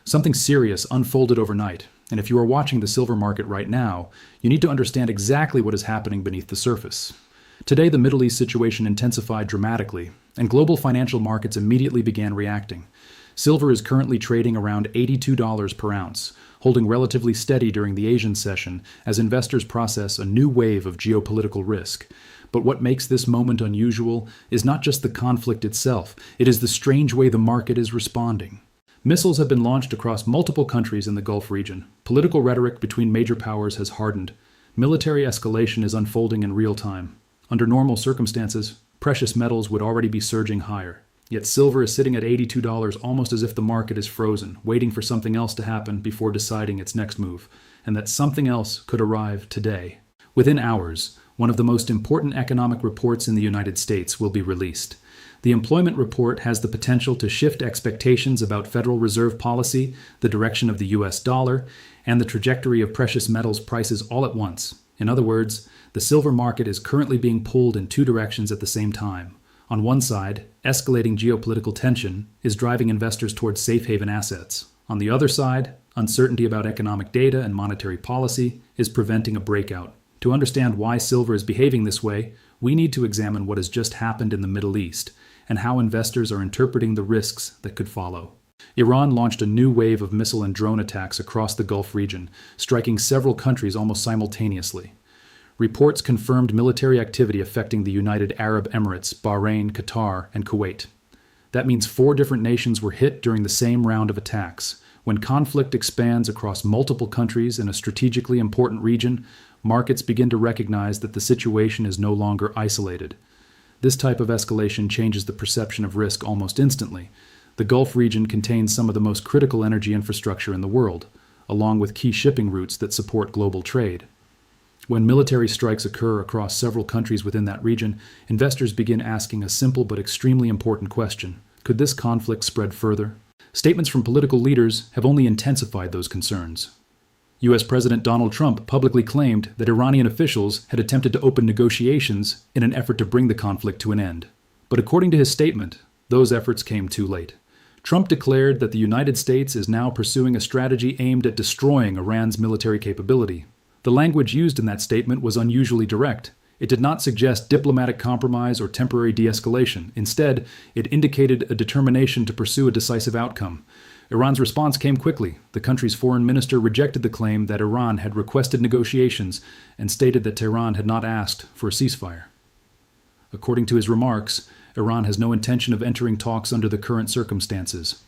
Something serious unfolded overnight, and if you are watching the silver market right now, you need to understand exactly what is happening beneath the surface. Today, the Middle East situation intensified dramatically, and global financial markets immediately began reacting. Silver is currently trading around $82 per ounce, holding relatively steady during the Asian session as investors process a new wave of geopolitical risk. But what makes this moment unusual is not just the conflict itself, it is the strange way the market is responding. Missiles have been launched across multiple countries in the Gulf region. Political rhetoric between major powers has hardened. Military escalation is unfolding in real time. Under normal circumstances, precious metals would already be surging higher. Yet silver is sitting at $82 almost as if the market is frozen, waiting for something else to happen before deciding its next move. And that something else could arrive today. Within hours, one of the most important economic reports in the United States will be released. The employment report has the potential to shift expectations about Federal Reserve policy, the direction of the US dollar, and the trajectory of precious metals prices all at once. In other words, the silver market is currently being pulled in two directions at the same time. On one side, escalating geopolitical tension is driving investors towards safe haven assets. On the other side, uncertainty about economic data and monetary policy is preventing a breakout. To understand why silver is behaving this way, we need to examine what has just happened in the Middle East and how investors are interpreting the risks that could follow. Iran launched a new wave of missile and drone attacks across the Gulf region, striking several countries almost simultaneously. Reports confirmed military activity affecting the United Arab Emirates, Bahrain, Qatar, and Kuwait. That means 4 different nations were hit during the same round of attacks. When conflict expands across multiple countries in a strategically important region, markets begin to recognize that the situation is no longer isolated. This type of escalation changes the perception of risk almost instantly. The Gulf region contains some of the most critical energy infrastructure in the world, along with key shipping routes that support global trade. When military strikes occur across several countries within that region, investors begin asking a simple but extremely important question. Could this conflict spread further? Statements from political leaders have only intensified those concerns. U.S. President Donald Trump publicly claimed that Iranian officials had attempted to open negotiations in an effort to bring the conflict to an end. But according to his statement, those efforts came too late. Trump declared that the United States is now pursuing a strategy aimed at destroying Iran's military capability. The language used in that statement was unusually direct. It did not suggest diplomatic compromise or temporary de-escalation. Instead, it indicated a determination to pursue a decisive outcome. Iran's response came quickly. The country's foreign minister rejected the claim that Iran had requested negotiations and stated that Tehran had not asked for a ceasefire. According to his remarks, Iran has no intention of entering talks under the current circumstances.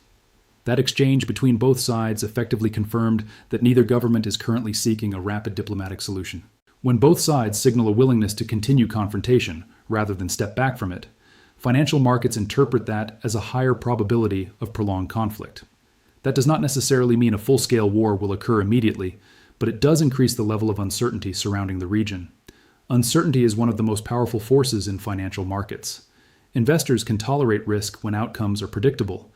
That exchange between both sides effectively confirmed that neither government is currently seeking a rapid diplomatic solution. When both sides signal a willingness to continue confrontation, rather than step back from it, financial markets interpret that as a higher probability of prolonged conflict. That does not necessarily mean a full-scale war will occur immediately, but it does increase the level of uncertainty surrounding the region. Uncertainty is one of the most powerful forces in financial markets. Investors can tolerate risk when outcomes are predictable,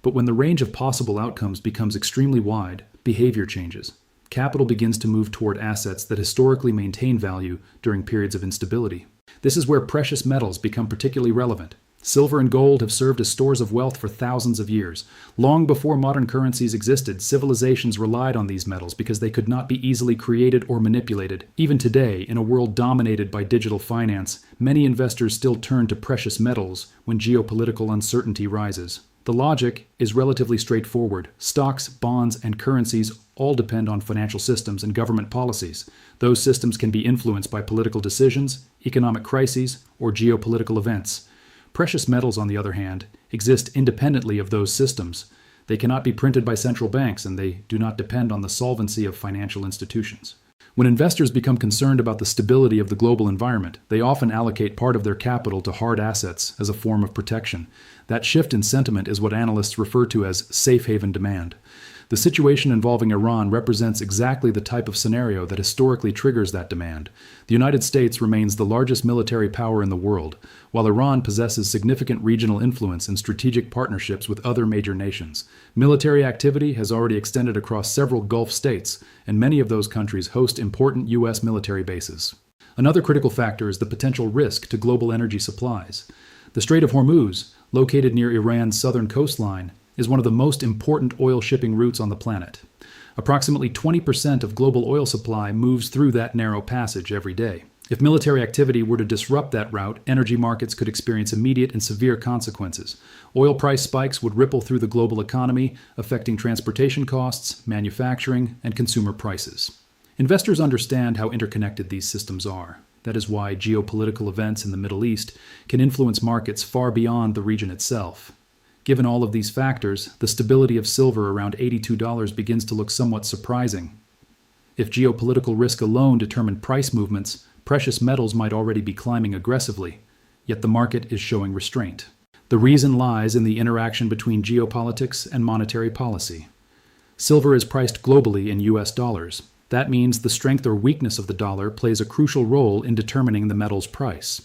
but when the range of possible outcomes becomes extremely wide, behavior changes. Capital begins to move toward assets that historically maintain value during periods of instability. This is where precious metals become particularly relevant. Silver and gold have served as stores of wealth for thousands of years. Long before modern currencies existed, civilizations relied on these metals because they could not be easily created or manipulated. Even today, in a world dominated by digital finance, many investors still turn to precious metals when geopolitical uncertainty rises. The logic is relatively straightforward. Stocks, bonds, and currencies all depend on financial systems and government policies. Those systems can be influenced by political decisions, economic crises, or geopolitical events. Precious metals, on the other hand, exist independently of those systems. They cannot be printed by central banks, and they do not depend on the solvency of financial institutions. When investors become concerned about the stability of the global environment, they often allocate part of their capital to hard assets as a form of protection. That shift in sentiment is what analysts refer to as safe haven demand. The situation involving Iran represents exactly the type of scenario that historically triggers that demand. The United States remains the largest military power in the world, while Iran possesses significant regional influence and strategic partnerships with other major nations. Military activity has already extended across several Gulf states, and many of those countries host important U.S. military bases. Another critical factor is the potential risk to global energy supplies. The Strait of Hormuz, located near Iran's southern coastline, is one of the most important oil shipping routes on the planet. Approximately 20% of global oil supply moves through that narrow passage every day. If military activity were to disrupt that route, energy markets could experience immediate and severe consequences. Oil price spikes would ripple through the global economy, affecting transportation costs, manufacturing, and consumer prices. Investors understand how interconnected these systems are. That is why geopolitical events in the Middle East can influence markets far beyond the region itself. Given all of these factors, the stability of silver around $82 begins to look somewhat surprising. If geopolitical risk alone determined price movements, precious metals might already be climbing aggressively, yet the market is showing restraint. The reason lies in the interaction between geopolitics and monetary policy. Silver is priced globally in US dollars. That means the strength or weakness of the dollar plays a crucial role in determining the metal's price.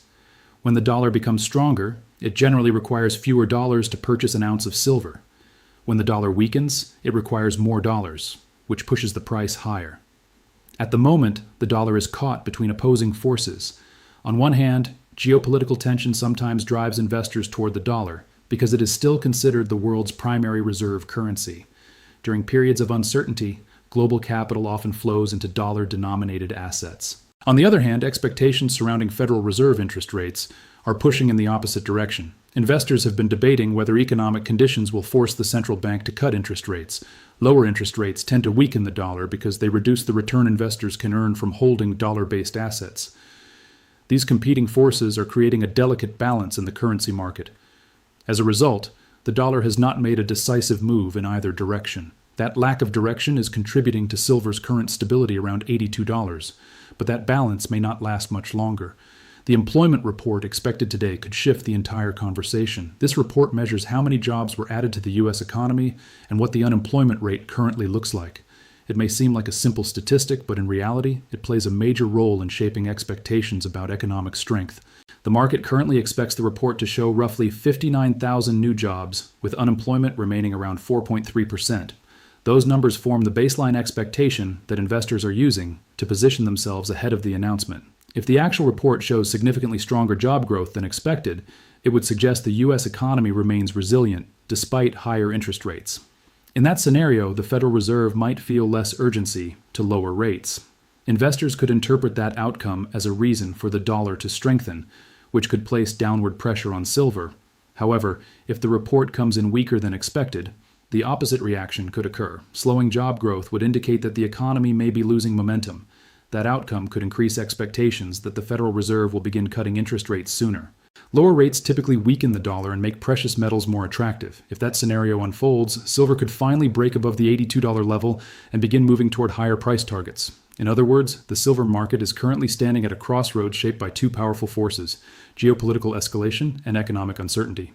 When the dollar becomes stronger, it generally requires fewer dollars to purchase an ounce of silver. When the dollar weakens, it requires more dollars, which pushes the price higher. At the moment, the dollar is caught between opposing forces. On one hand, geopolitical tension sometimes drives investors toward the dollar because it is still considered the world's primary reserve currency. During periods of uncertainty, global capital often flows into dollar-denominated assets. On the other hand, expectations surrounding Federal Reserve interest rates are pushing in the opposite direction. Investors have been debating whether economic conditions will force the central bank to cut interest rates. Lower interest rates tend to weaken the dollar because they reduce the return investors can earn from holding dollar-based assets. These competing forces are creating a delicate balance in the currency market. As a result, the dollar has not made a decisive move in either direction. That lack of direction is contributing to silver's current stability around $82, but that balance may not last much longer. The employment report expected today could shift the entire conversation. This report measures how many jobs were added to the U.S. economy and what the unemployment rate currently looks like. It may seem like a simple statistic, but in reality, it plays a major role in shaping expectations about economic strength. The market currently expects the report to show roughly 59,000 new jobs, with unemployment remaining around 4.3%. Those numbers form the baseline expectation that investors are using to position themselves ahead of the announcement. If the actual report shows significantly stronger job growth than expected, it would suggest the U.S. economy remains resilient despite higher interest rates. In that scenario, the Federal Reserve might feel less urgency to lower rates. Investors could interpret that outcome as a reason for the dollar to strengthen, which could place downward pressure on silver. However, if the report comes in weaker than expected, the opposite reaction could occur. Slowing job growth would indicate that the economy may be losing momentum. That outcome could increase expectations that the Federal Reserve will begin cutting interest rates sooner. Lower rates typically weaken the dollar and make precious metals more attractive. If that scenario unfolds, silver could finally break above the $82 level and begin moving toward higher price targets. In other words, the silver market is currently standing at a crossroads shaped by two powerful forces: geopolitical escalation and economic uncertainty.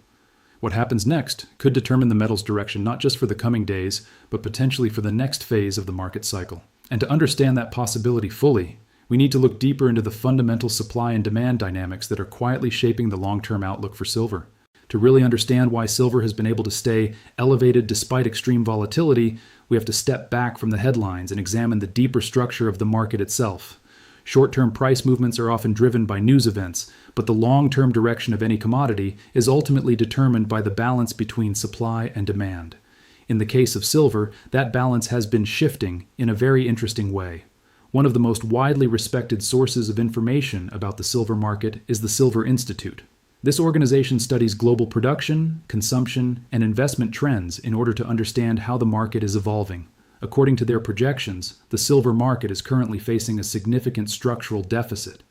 What happens next could determine the metal's direction not just for the coming days, but potentially for the next phase of the market cycle. And to understand that possibility fully, we need to look deeper into the fundamental supply and demand dynamics that are quietly shaping the long-term outlook for silver. To really understand why silver has been able to stay elevated despite extreme volatility, we have to step back from the headlines and examine the deeper structure of the market itself. Short-term price movements are often driven by news events, but the long-term direction of any commodity is ultimately determined by the balance between supply and demand. In the case of silver, that balance has been shifting in a very interesting way. One of the most widely respected sources of information about the silver market is the Silver Institute. This organization studies global production, consumption, and investment trends in order to understand how the market is evolving. According to their projections, the silver market is currently facing a significant structural deficit.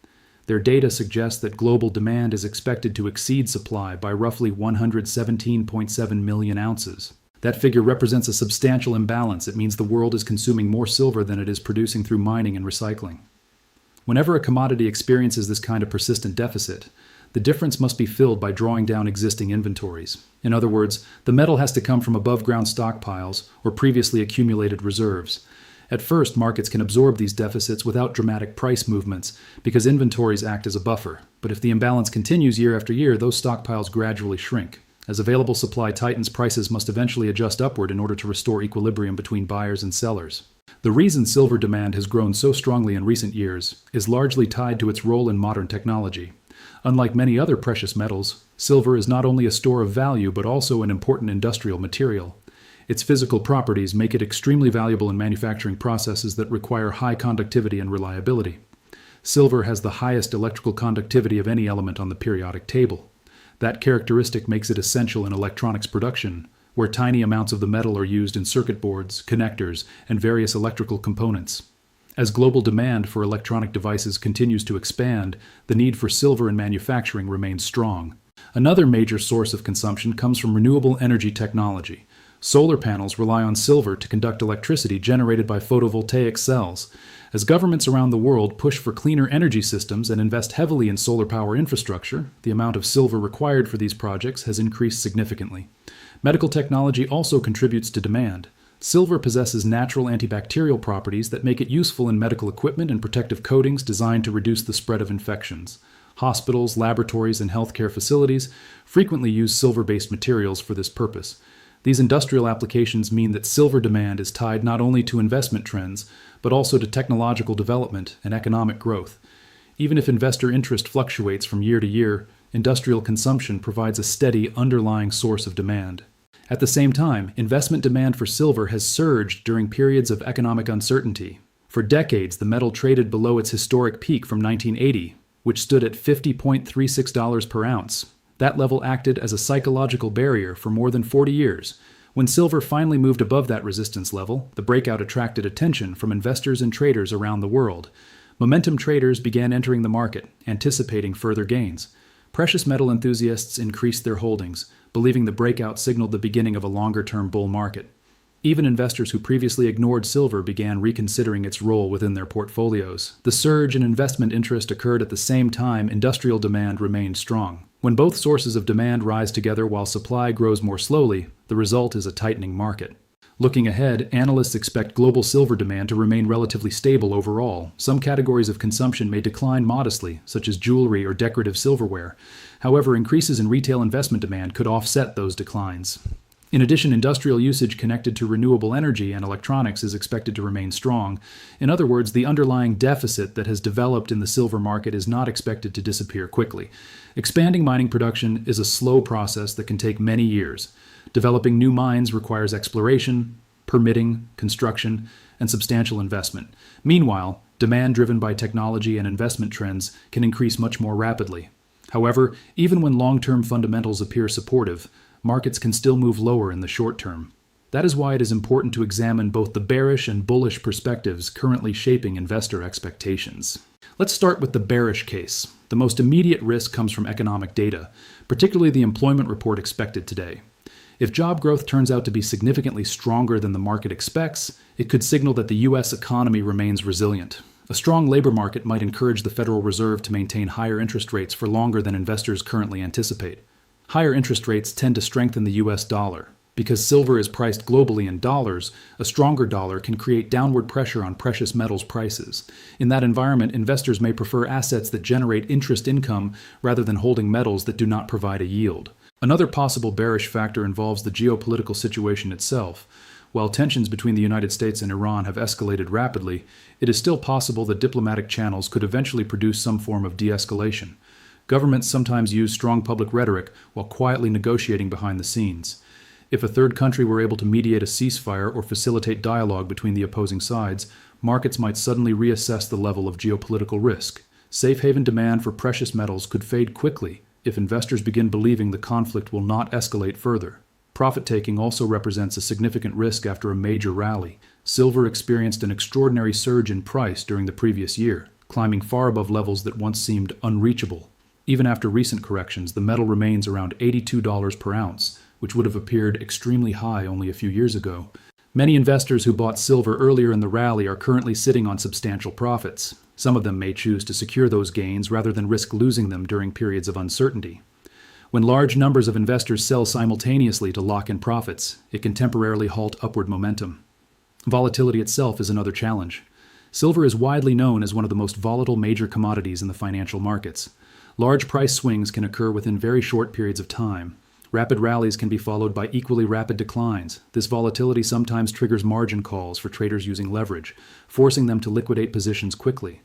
Their data suggests that global demand is expected to exceed supply by roughly 117.7 million ounces. That figure represents a substantial imbalance. It means the world is consuming more silver than it is producing through mining and recycling. Whenever a commodity experiences this kind of persistent deficit, the difference must be filled by drawing down existing inventories. In other words, the metal has to come from above-ground stockpiles or previously accumulated reserves. At first, markets can absorb these deficits without dramatic price movements because inventories act as a buffer. But if the imbalance continues year after year, those stockpiles gradually shrink. As available supply tightens, prices must eventually adjust upward in order to restore equilibrium between buyers and sellers. The reason silver demand has grown so strongly in recent years is largely tied to its role in modern technology. Unlike many other precious metals, silver is not only a store of value but also an important industrial material. Its physical properties make it extremely valuable in manufacturing processes that require high conductivity and reliability. Silver has the highest electrical conductivity of any element on the periodic table. That characteristic makes it essential in electronics production, where tiny amounts of the metal are used in circuit boards, connectors, and various electrical components. As global demand for electronic devices continues to expand, the need for silver in manufacturing remains strong. Another major source of consumption comes from renewable energy technology. Solar panels rely on silver to conduct electricity generated by photovoltaic cells. As governments around the world push for cleaner energy systems and invest heavily in solar power infrastructure, the amount of silver required for these projects has increased significantly. Medical technology also contributes to demand. Silver possesses natural antibacterial properties that make it useful in medical equipment and protective coatings designed to reduce the spread of infections. Hospitals, laboratories, and healthcare facilities frequently use silver-based materials for this purpose. These industrial applications mean that silver demand is tied not only to investment trends, but also to technological development and economic growth. Even if investor interest fluctuates from year to year, industrial consumption provides a steady underlying source of demand. At the same time, investment demand for silver has surged during periods of economic uncertainty. For decades, the metal traded below its historic peak from 1980, which stood at $50.36 per ounce. That level acted as a psychological barrier for more than 40 years. When silver finally moved above that resistance level, the breakout attracted attention from investors and traders around the world. Momentum traders began entering the market, anticipating further gains. Precious metal enthusiasts increased their holdings, believing the breakout signaled the beginning of a longer-term bull market. Even investors who previously ignored silver began reconsidering its role within their portfolios. The surge in investment interest occurred at the same time industrial demand remained strong. When both sources of demand rise together while supply grows more slowly, the result is a tightening market. Looking ahead, analysts expect global silver demand to remain relatively stable overall. Some categories of consumption may decline modestly, such as jewelry or decorative silverware. However, increases in retail investment demand could offset those declines. In addition, industrial usage connected to renewable energy and electronics is expected to remain strong. In other words, the underlying deficit that has developed in the silver market is not expected to disappear quickly. Expanding mining production is a slow process that can take many years. Developing new mines requires exploration, permitting, construction, and substantial investment. Meanwhile, demand driven by technology and investment trends can increase much more rapidly. However, even when long-term fundamentals appear supportive, markets can still move lower in the short term. That is why it is important to examine both the bearish and bullish perspectives currently shaping investor expectations. Let's start with the bearish case. The most immediate risk comes from economic data, particularly the employment report expected today. If job growth turns out to be significantly stronger than the market expects, it could signal that the U.S. economy remains resilient. A strong labor market might encourage the Federal Reserve to maintain higher interest rates for longer than investors currently anticipate. Higher interest rates tend to strengthen the U.S. dollar. Because silver is priced globally in dollars, a stronger dollar can create downward pressure on precious metals prices. In that environment, investors may prefer assets that generate interest income rather than holding metals that do not provide a yield. Another possible bearish factor involves the geopolitical situation itself. While tensions between the United States and Iran have escalated rapidly, it is still possible that diplomatic channels could eventually produce some form of de-escalation. Governments sometimes use strong public rhetoric while quietly negotiating behind the scenes. If a third country were able to mediate a ceasefire or facilitate dialogue between the opposing sides, markets might suddenly reassess the level of geopolitical risk. Safe haven demand for precious metals could fade quickly if investors begin believing the conflict will not escalate further. Profit-taking also represents a significant risk after a major rally. Silver experienced an extraordinary surge in price during the previous year, climbing far above levels that once seemed unreachable. Even after recent corrections, the metal remains around $82 per ounce, which would have appeared extremely high only a few years ago. Many investors who bought silver earlier in the rally are currently sitting on substantial profits. Some of them may choose to secure those gains rather than risk losing them during periods of uncertainty. When large numbers of investors sell simultaneously to lock in profits, it can temporarily halt upward momentum. Volatility itself is another challenge. Silver is widely known as one of the most volatile major commodities in the financial markets. Large price swings can occur within very short periods of time. Rapid rallies can be followed by equally rapid declines. This volatility sometimes triggers margin calls for traders using leverage, forcing them to liquidate positions quickly.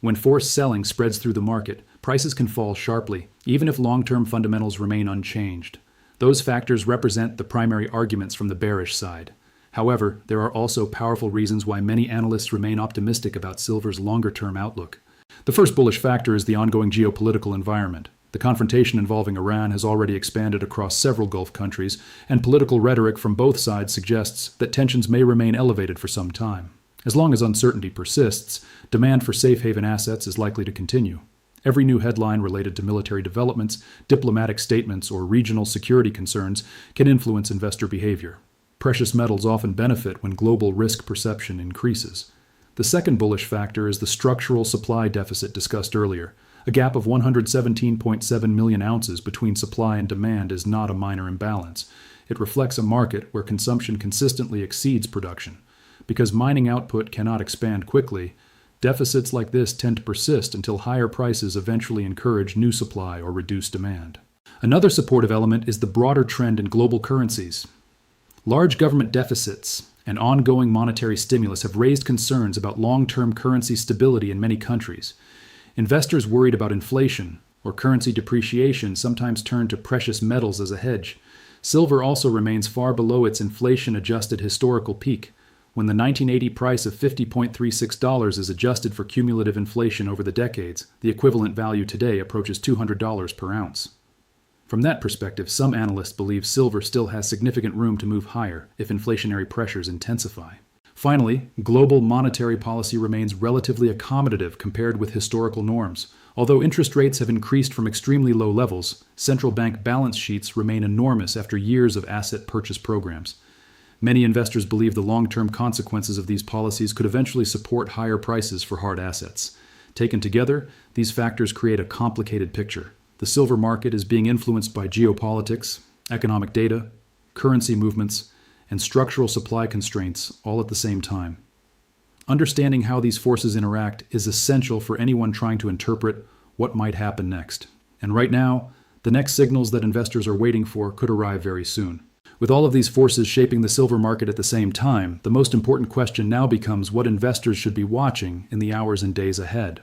When forced selling spreads through the market, prices can fall sharply, even if long-term fundamentals remain unchanged. Those factors represent the primary arguments from the bearish side. However, there are also powerful reasons why many analysts remain optimistic about silver's longer-term outlook. The first bullish factor is the ongoing geopolitical environment. The confrontation involving Iran has already expanded across several Gulf countries, and political rhetoric from both sides suggests that tensions may remain elevated for some time. As long as uncertainty persists, demand for safe haven assets is likely to continue. Every new headline related to military developments, diplomatic statements, or regional security concerns can influence investor behavior. Precious metals often benefit when global risk perception increases. The second bullish factor is the structural supply deficit discussed earlier. A gap of 117.7 million ounces between supply and demand is not a minor imbalance. It reflects a market where consumption consistently exceeds production. Because mining output cannot expand quickly, deficits like this tend to persist until higher prices eventually encourage new supply or reduce demand. Another supportive element is the broader trend in global currencies. Large government deficits and ongoing monetary stimulus have raised concerns about long-term currency stability in many countries. Investors worried about inflation or currency depreciation sometimes turn to precious metals as a hedge. Silver also remains far below its inflation-adjusted historical peak. When the 1980 price of $50.36 is adjusted for cumulative inflation over the decades, the equivalent value today approaches $200 per ounce. From that perspective, some analysts believe silver still has significant room to move higher if inflationary pressures intensify. Finally, global monetary policy remains relatively accommodative compared with historical norms. Although interest rates have increased from extremely low levels, central bank balance sheets remain enormous after years of asset purchase programs. Many investors believe the long-term consequences of these policies could eventually support higher prices for hard assets. Taken together, these factors create a complicated picture. The silver market is being influenced by geopolitics, economic data, currency movements, and structural supply constraints all at the same time. Understanding how these forces interact is essential for anyone trying to interpret what might happen next. And right now, the next signals that investors are waiting for could arrive very soon. With all of these forces shaping the silver market at the same time, the most important question now becomes what investors should be watching in the hours and days ahead.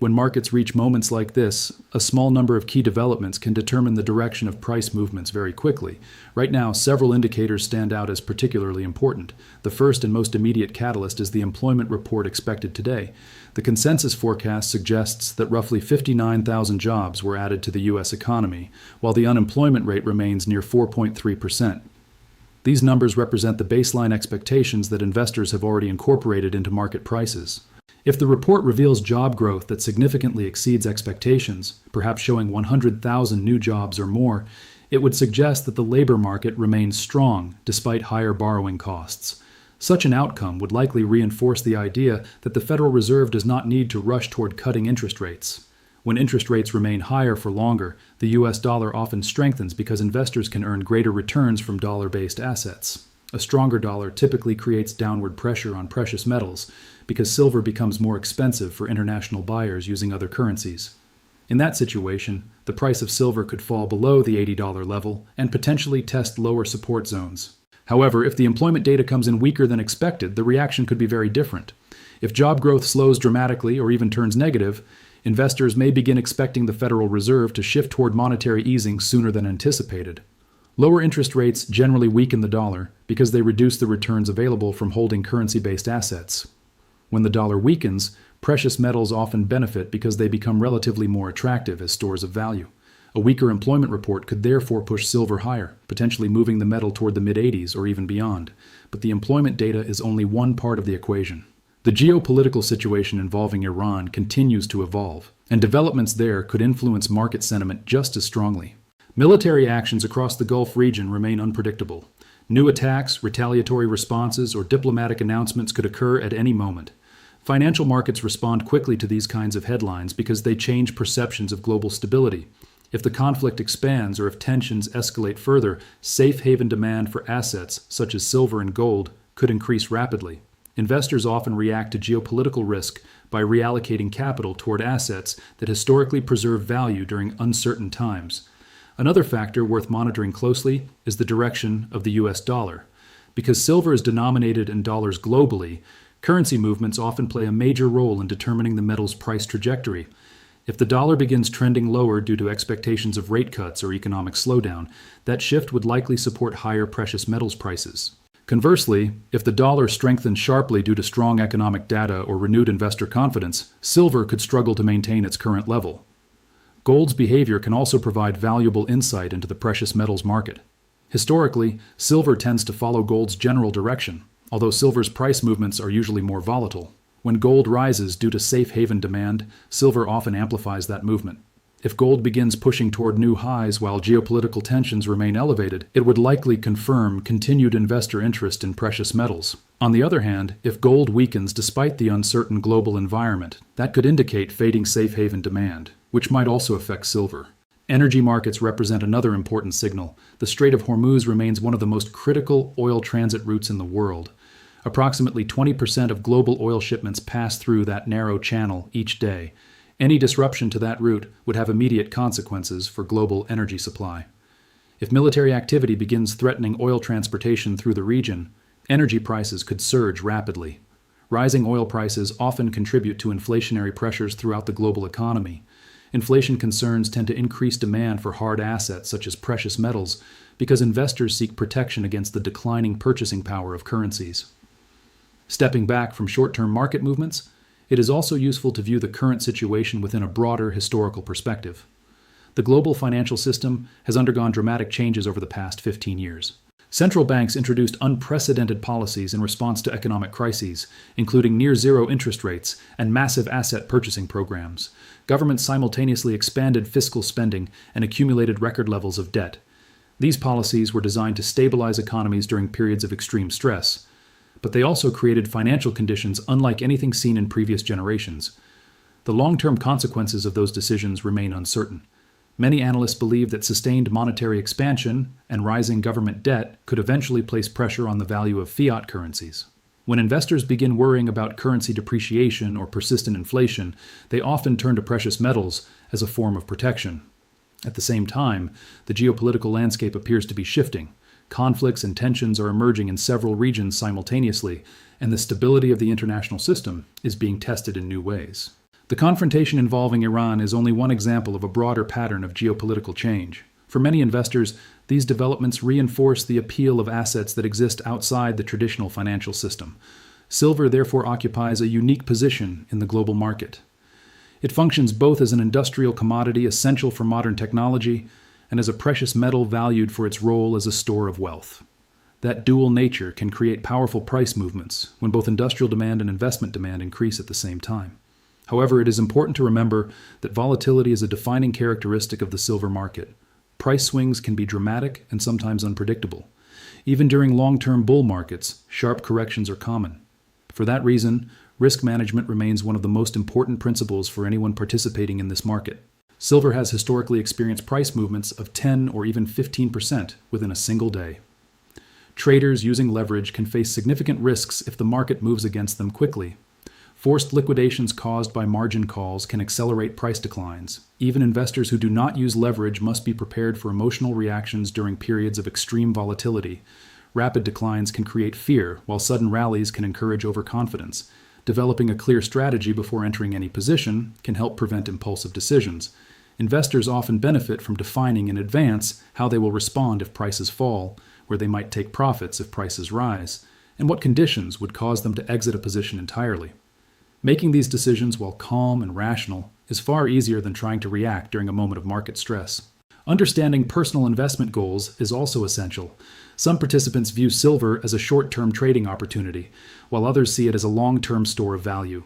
When markets reach moments like this, a small number of key developments can determine the direction of price movements very quickly. Right now, several indicators stand out as particularly important. The first and most immediate catalyst is the employment report expected today. The consensus forecast suggests that roughly 59,000 jobs were added to the U.S. economy, while the unemployment rate remains near 4.3%. These numbers represent the baseline expectations that investors have already incorporated into market prices. If the report reveals job growth that significantly exceeds expectations, perhaps showing 100,000 new jobs or more, it would suggest that the labor market remains strong despite higher borrowing costs. Such an outcome would likely reinforce the idea that the Federal Reserve does not need to rush toward cutting interest rates. When interest rates remain higher for longer, the U.S. dollar often strengthens because investors can earn greater returns from dollar-based assets. A stronger dollar typically creates downward pressure on precious metals because silver becomes more expensive for international buyers using other currencies. In that situation, the price of silver could fall below the $80 level and potentially test lower support zones. However, if the employment data comes in weaker than expected, the reaction could be very different. If job growth slows dramatically or even turns negative, investors may begin expecting the Federal Reserve to shift toward monetary easing sooner than anticipated. Lower interest rates generally weaken the dollar because they reduce the returns available from holding currency-based assets. When the dollar weakens, precious metals often benefit because they become relatively more attractive as stores of value. A weaker employment report could therefore push silver higher, potentially moving the metal toward the mid-80s or even beyond. But the employment data is only one part of the equation. The geopolitical situation involving Iran continues to evolve, and developments there could influence market sentiment just as strongly. Military actions across the Gulf region remain unpredictable. New attacks, retaliatory responses, or diplomatic announcements could occur at any moment. Financial markets respond quickly to these kinds of headlines because they change perceptions of global stability. If the conflict expands or if tensions escalate further, safe haven demand for assets, such as silver and gold, could increase rapidly. Investors often react to geopolitical risk by reallocating capital toward assets that historically preserve value during uncertain times. Another factor worth monitoring closely is the direction of the U.S. dollar. Because silver is denominated in dollars globally, Currency movements often play a major role in determining the metal's price trajectory. If the dollar begins trending lower due to expectations of rate cuts or economic slowdown, that shift would likely support higher precious metals prices. Conversely, if the dollar strengthens sharply due to strong economic data or renewed investor confidence, silver could struggle to maintain its current level. Gold's behavior can also provide valuable insight into the precious metals market. Historically, silver tends to follow gold's general direction, although silver's price movements are usually more volatile. When gold rises due to safe haven demand, silver often amplifies that movement. If gold begins pushing toward new highs while geopolitical tensions remain elevated, it would likely confirm continued investor interest in precious metals. On the other hand, if gold weakens despite the uncertain global environment, that could indicate fading safe haven demand, which might also affect silver. Energy markets represent another important signal. The Strait of Hormuz remains one of the most critical oil transit routes in the world. Approximately 20% of global oil shipments pass through that narrow channel each day. Any disruption to that route would have immediate consequences for global energy supply. If military activity begins threatening oil transportation through the region, energy prices could surge rapidly. Rising oil prices often contribute to inflationary pressures throughout the global economy. Inflation concerns tend to increase demand for hard assets such as precious metals because investors seek protection against the declining purchasing power of currencies. Stepping back from short-term market movements, it is also useful to view the current situation within a broader historical perspective. The global financial system has undergone dramatic changes over the past 15 years. Central banks introduced unprecedented policies in response to economic crises, including near-zero interest rates and massive asset purchasing programs. Governments simultaneously expanded fiscal spending and accumulated record levels of debt. These policies were designed to stabilize economies during periods of extreme stress, but they also created financial conditions unlike anything seen in previous generations. The long-term consequences of those decisions remain uncertain. Many analysts believe that sustained monetary expansion and rising government debt could eventually place pressure on the value of fiat currencies. When investors begin worrying about currency depreciation or persistent inflation, they often turn to precious metals as a form of protection. At the same time, the geopolitical landscape appears to be shifting. Conflicts and tensions are emerging in several regions simultaneously, and the stability of the international system is being tested in new ways. The confrontation involving Iran is only one example of a broader pattern of geopolitical change. For many investors, these developments reinforce the appeal of assets that exist outside the traditional financial system. Silver therefore occupies a unique position in the global market. It functions both as an industrial commodity essential for modern technology and as a precious metal valued for its role as a store of wealth. That dual nature can create powerful price movements when both industrial demand and investment demand increase at the same time. However, it is important to remember that volatility is a defining characteristic of the silver market. Price swings can be dramatic and sometimes unpredictable. Even during long-term bull markets, sharp corrections are common. For that reason, risk management remains one of the most important principles for anyone participating in this market. Silver has historically experienced price movements of 10 or even 15% within a single day. Traders using leverage can face significant risks if the market moves against them quickly. Forced liquidations caused by margin calls can accelerate price declines. Even investors who do not use leverage must be prepared for emotional reactions during periods of extreme volatility. Rapid declines can create fear, while sudden rallies can encourage overconfidence. Developing a clear strategy before entering any position can help prevent impulsive decisions. Investors often benefit from defining in advance how they will respond if prices fall, where they might take profits if prices rise, and what conditions would cause them to exit a position entirely. Making these decisions while calm and rational is far easier than trying to react during a moment of market stress. Understanding personal investment goals is also essential. Some participants view silver as a short-term trading opportunity, while others see it as a long-term store of value.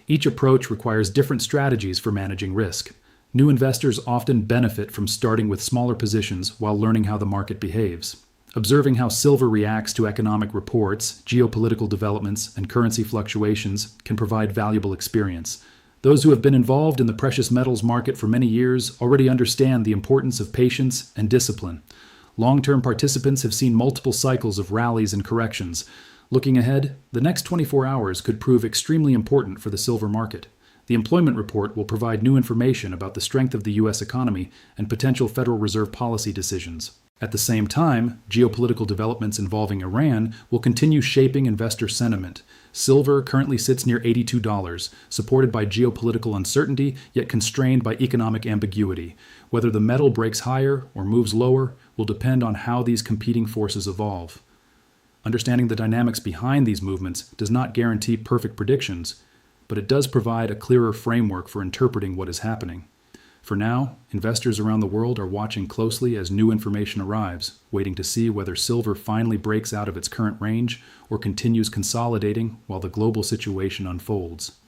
Each approach requires different strategies for managing risk. New investors often benefit from starting with smaller positions while learning how the market behaves. Observing how silver reacts to economic reports, geopolitical developments, and currency fluctuations can provide valuable experience. Those who have been involved in the precious metals market for many years already understand the importance of patience and discipline. Long-term participants have seen multiple cycles of rallies and corrections. Looking ahead, the next 24 hours could prove extremely important for the silver market. The employment report will provide new information about the strength of the U.S. economy and potential Federal Reserve policy decisions. At the same time, geopolitical developments involving Iran will continue shaping investor sentiment. Silver currently sits near $82, supported by geopolitical uncertainty, yet constrained by economic ambiguity. Whether the metal breaks higher or moves lower will depend on how these competing forces evolve. Understanding the dynamics behind these movements does not guarantee perfect predictions, but it does provide a clearer framework for interpreting what is happening. For now, investors around the world are watching closely as new information arrives, waiting to see whether silver finally breaks out of its current range or continues consolidating while the global situation unfolds.